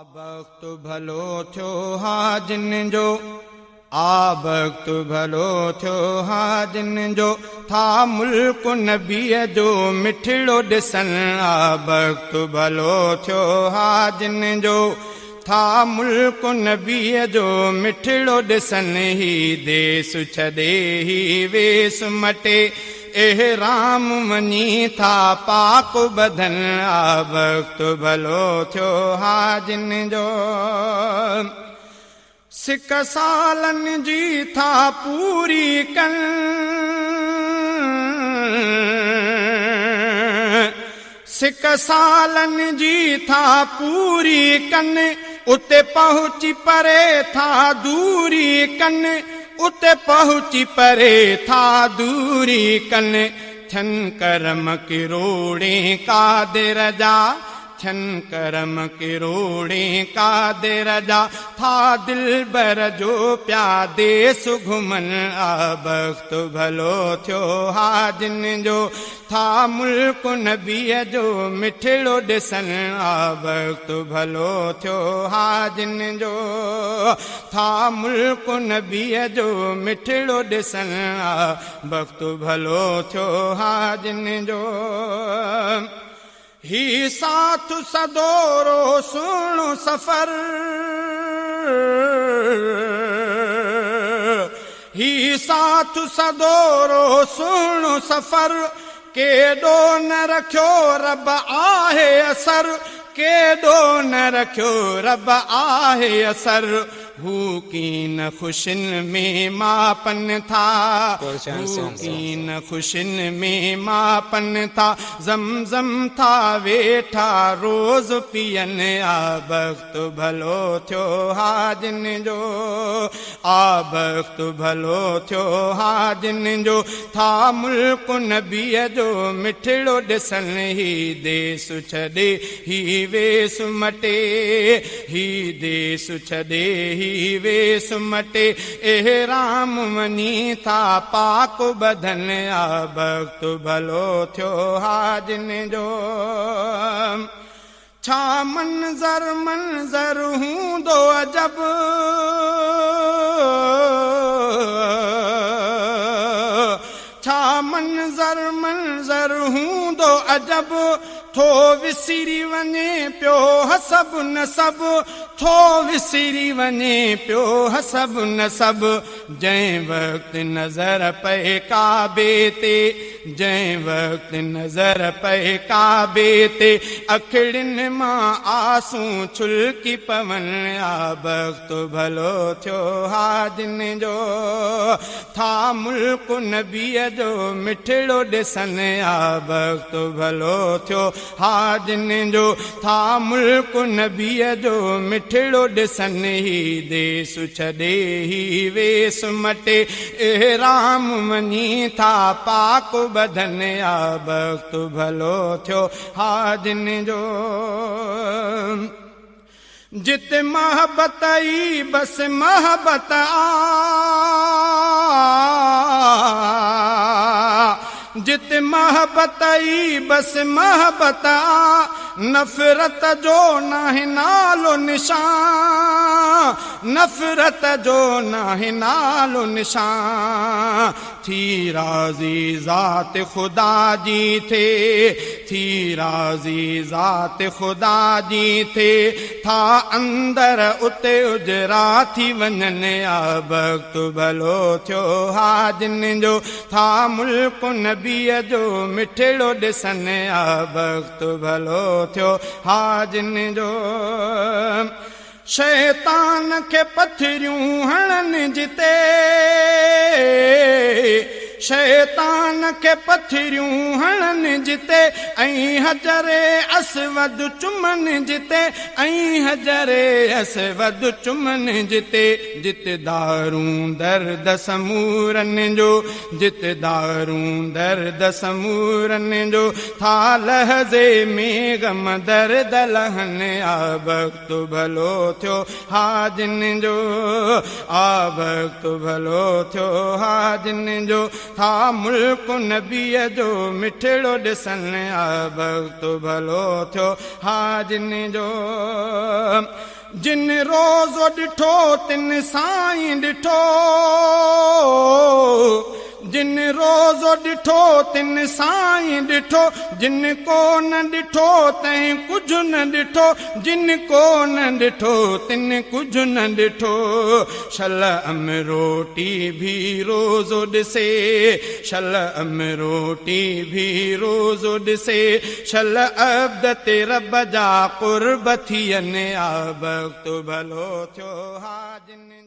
वक़्तु भलो थियो हाजिन जो, वक़्तु भलो थियो हाजिन जो, था मुल्क नबीअ जो मिठड़ो ॾिसन। वक़्तु भलो थियो हाजिन जो, था मुल्क नबीअ जो मिठड़ो ॾिसन। ही देस छॾे ही वेस मटे, एहराम मनी था पाक बदन। वक़्तु भलो थियो हाजिन जो, सिक सालन जी था पूरी कन। सिक सालन जी था पूरी कन, उते पहुची परे था दूरी कन। उते पहुची परे था दूरी कन। थन करम किरोड़े कादिर जा, थन करम किरोड़े कादिर जा, था दिलबर जो प्या देस घुमन। वक़्तु भलो थियो हाजिन जो, था मुल्क नबीअ जो मिठड़ो ॾिसन। वक़्तु भलो थियो हाजिन जो, था मुल्क नबीअ जो मिठड़ो ॾिसन। वक़्तु भलो थियो हाजिन जो, ही साथ सदोरो सुणो सफ़र। ही साथ सदोरो सुणो सफ़र, केॾो न रखियो रब आहे असर। केॾो न रखियो रब आहे असर। हू कीन खुशिन में मापन था, हू कीन खुशिन में मापन था। ज़मज़म था वेठा रोज़ पियन। वक़्तु भलो थियो हाजिन जो, वक़्तु भलो थियो हाजिन जो, था मुल्क नबीअ जो मिठड़ो ॾिसन। ही देस छॾे ही वेस मटे, ही देस छॾे ही वेस मटे, एहराम मनी था पाक बदन। वक़्तु भलो थियो हाजिन जो, छा मंज़र मंज़र हूंदो अजब। छा मंज़र मंज़र हूंदो अजब, थो विसिरी वञे पियो हसब नसब। थो विसिरी वञे पियो हसब नसब। जंहिं वक़्तु नज़र पए काबे ते, जंहिं वक़्तु नज़र पए काबे ते, अखिड़ियुनि मां आंसू छुलकी पवन। वक़्तु भलो थियो हाजिन जो, था मुल्क नबीअ जो मिठड़ो ॾिसन। वक़्तु भलो थियो हाजिन जो, था मुल्क नबीअ जो मिठड़ो ॾिसन। ही देस छॾे ही वेस मटे, एहराम मनी था पाक बदन। वक़्तु भलो थियो हाजिन जो, जिते महबत ई बस महबत आ। जिते महबत ई बस महबत आ, नफ़रत जो नाहे नालो निशान। नफ़रत जो नाहे नालो निशान। थी राज़ी ज़ात ख़ुदा जी थे, थी राज़ी ज़ात ख़ुदा जी थे, था अंदर उते उजरा थी वञन। वक़्तु भलो थियो हाजिन जो, था मुल्क नबीअ जो मिठड़ो ॾिसन। वक़्तु भलो थियो हाजिन जो, शैतान खे पथरियूं हणन जिते, शैतान खे पथरियूं हणन जिते, ऐं हजरे असवद चुमन जिते, ऐं हजरे असवद चुमन जिते। जिते दारूं दर्द समूरन जो, जिते दारूं दर्द समूरन जो, था लहज़े में गम दर्द लहन। वक़्तु भलो थियो हाजिन जो, वक़्तु भलो थियो हाजिन जो, था मुल्क नबीअ जो मिठड़ो ॾिसन आ वक्त भलो थियो हा जिन जो जिन रोज़ो ॾिठो तिन साईं ॾिठो जिन रोज़ो ॾिठो तिन साईं ॾिठो जिन को न ॾिठो तंहिं कुझु न ॾिठो जिन को न ॾिठो तिन कुझु न ॾिठो शल रोटी भी रोज़ो ॾिसे शल रोटी भी रोज़ो ॾिसे शल अब्द ते रब जा क़ुर्ब थियनि आ वक्त भलो थियो हा जिन